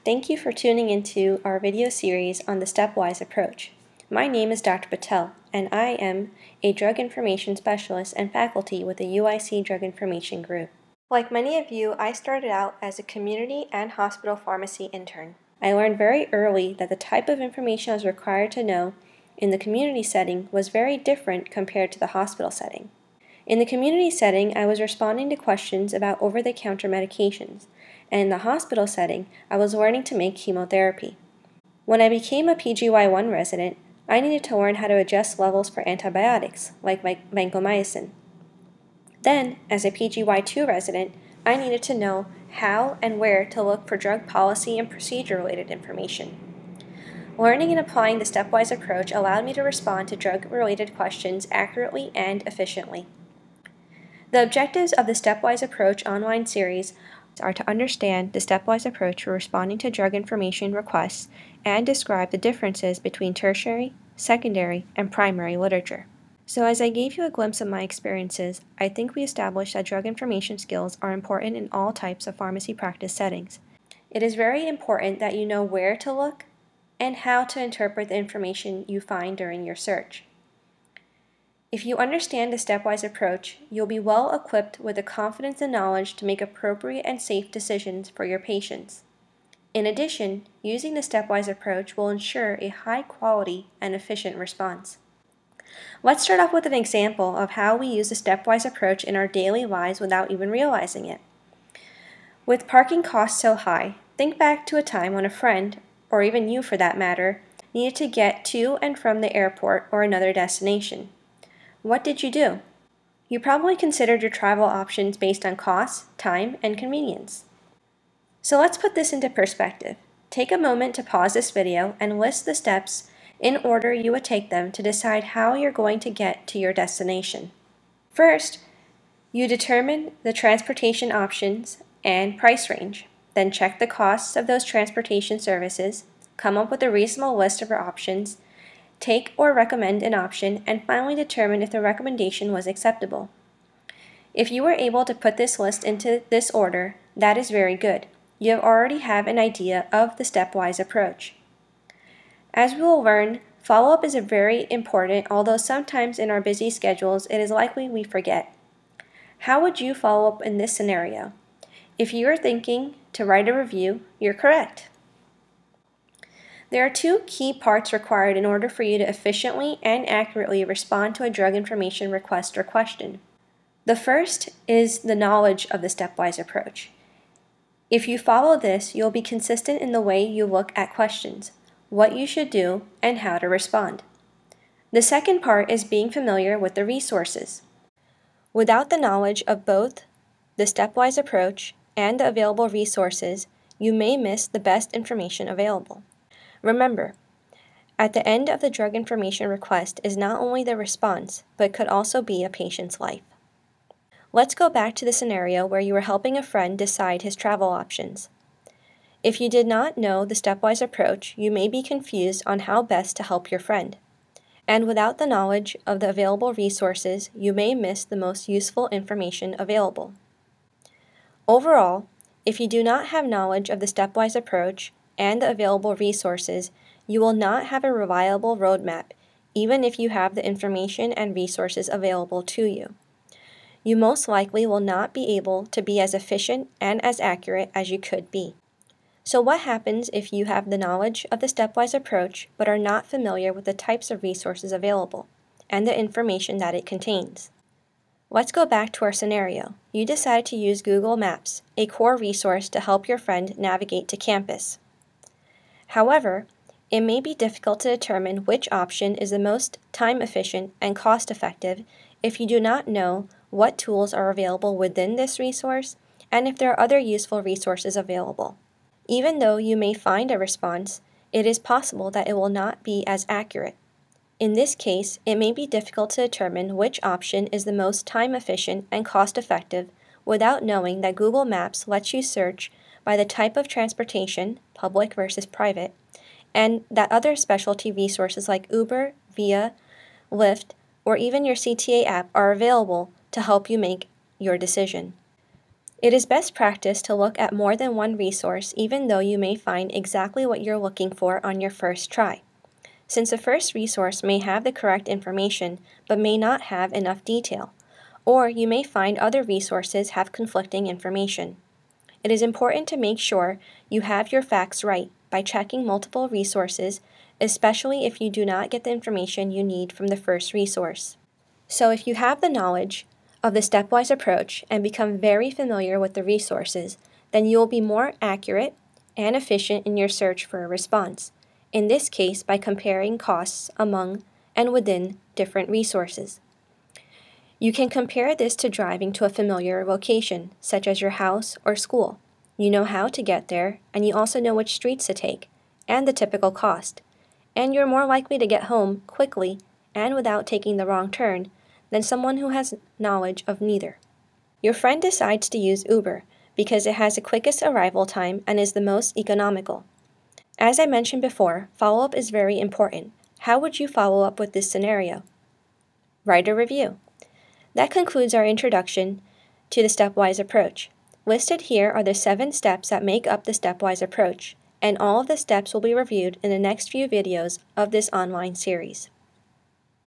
Thank you for tuning into our video series on the Stepwise approach. My name is Dr. Patel, and I am a Drug Information Specialist and faculty with the UIC Drug Information Group. Like many of you, I started out as a community and hospital pharmacy intern. I learned very early that the type of information I was required to know in the community setting was very different compared to the hospital setting. In the community setting, I was responding to questions about over-the-counter medications, and in the hospital setting, I was learning to make chemotherapy. When I became a PGY1 resident, I needed to learn how to adjust levels for antibiotics, like vancomycin. Then, as a PGY2 resident, I needed to know how and where to look for drug policy and procedure-related information. Learning and applying the stepwise approach allowed me to respond to drug-related questions accurately and efficiently. The objectives of the Stepwise Approach online series are to understand the stepwise approach for responding to drug information requests and describe the differences between tertiary, secondary, and primary literature. So as I gave you a glimpse of my experiences, I think we established that drug information skills are important in all types of pharmacy practice settings. It is very important that you know where to look and how to interpret the information you find during your search. If you understand the stepwise approach, you'll be well equipped with the confidence and knowledge to make appropriate and safe decisions for your patients. In addition, using the stepwise approach will ensure a high quality and efficient response. Let's start off with an example of how we use the stepwise approach in our daily lives without even realizing it. With parking costs so high, think back to a time when a friend, or even you for that matter, needed to get to and from the airport or another destination. What did you do? You probably considered your travel options based on cost, time, and convenience. So let's put this into perspective. Take a moment to pause this video and list the steps in order you would take them to decide how you're going to get to your destination. First, you determine the transportation options and price range. Then check the costs of those transportation services, come up with a reasonable list of your options, take or recommend an option, and finally determine if the recommendation was acceptable. If you were able to put this list into this order, that is very good. You already have an idea of the stepwise approach. As we will learn, follow-up is very important, although sometimes in our busy schedules it is likely we forget. How would you follow up in this scenario? If you are thinking to write a review, you're correct. There are two key parts required in order for you to efficiently and accurately respond to a drug information request or question. The first is the knowledge of the stepwise approach. If you follow this, you'll be consistent in the way you look at questions, what you should do, and how to respond. The second part is being familiar with the resources. Without the knowledge of both the stepwise approach and the available resources, you may miss the best information available. Remember, at the end of the drug information request is not only the response, but could also be a patient's life. Let's go back to the scenario where you were helping a friend decide his travel options. If you did not know the stepwise approach, you may be confused on how best to help your friend. And without the knowledge of the available resources, you may miss the most useful information available. Overall, if you do not have knowledge of the stepwise approach and the available resources, you will not have a reliable roadmap, even if you have the information and resources available to you. You most likely will not be able to be as efficient and as accurate as you could be. So what happens if you have the knowledge of the stepwise approach but are not familiar with the types of resources available and the information that it contains? Let's go back to our scenario. You decide to use Google Maps, a core resource to help your friend navigate to campus. However, it may be difficult to determine which option is the most time-efficient and cost-effective if you do not know what tools are available within this resource and if there are other useful resources available. Even though you may find a response, it is possible that it will not be as accurate. In this case, it may be difficult to determine which option is the most time-efficient and cost-effective without knowing that Google Maps lets you search by the type of transportation, public versus private, and that other specialty resources like Uber, Via, Lyft, or even your CTA app are available to help you make your decision. It is best practice to look at more than one resource even though you may find exactly what you're looking for on your first try, since the first resource may have the correct information but may not have enough detail, or you may find other resources have conflicting information. It is important to make sure you have your facts right by checking multiple resources, especially if you do not get the information you need from the first resource. So if you have the knowledge of the stepwise approach and become very familiar with the resources, then you will be more accurate and efficient in your search for a response, in this case by comparing costs among and within different resources. You can compare this to driving to a familiar location, such as your house or school. You know how to get there, and you also know which streets to take, and the typical cost. And you're more likely to get home quickly and without taking the wrong turn than someone who has knowledge of neither. Your friend decides to use Uber because it has the quickest arrival time and is the most economical. As I mentioned before, follow-up is very important. How would you follow up with this scenario? Write a review. That concludes our introduction to the stepwise approach. Listed here are the 7 steps that make up the stepwise approach, and all of the steps will be reviewed in the next few videos of this online series.